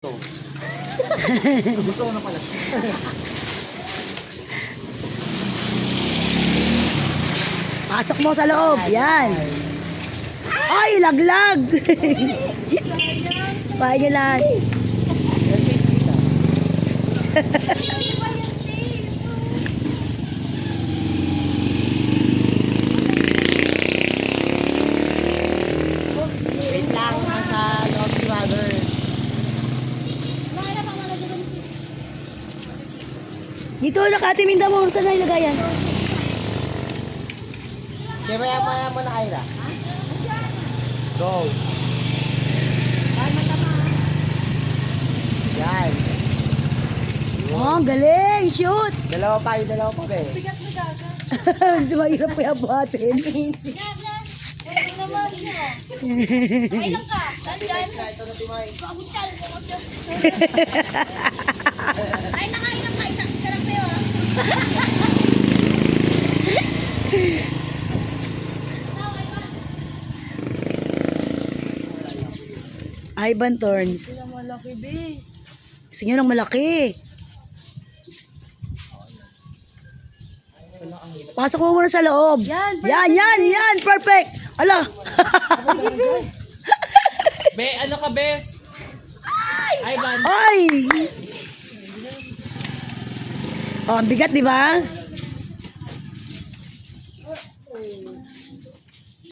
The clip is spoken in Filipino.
Gusto ko na pala. Pasok mo sa loob. Yan. Ay, laglag. Paano lang. Wait lang, nasa loob si mother. Dito, nakatiminda mo. Saan na ilagay yan? Kaya maya mo na Ira. Go. Yan. Oh, ang galing. Shoot. Dalawa pa, be. Hindi mahirap pa yung buhatin. Kailan ka? Ito na Timay. Ay, nakailang ka. Isa lang sa'yo, ah. Ivan Torns. Malaki, be. Gusto nyo ng malaki. Pasok mo muna sa loob. Yan, Yan. Perfect. Ala. Be, ano ka, be? Ivan. Ay. Oh, ang bigat, di ba?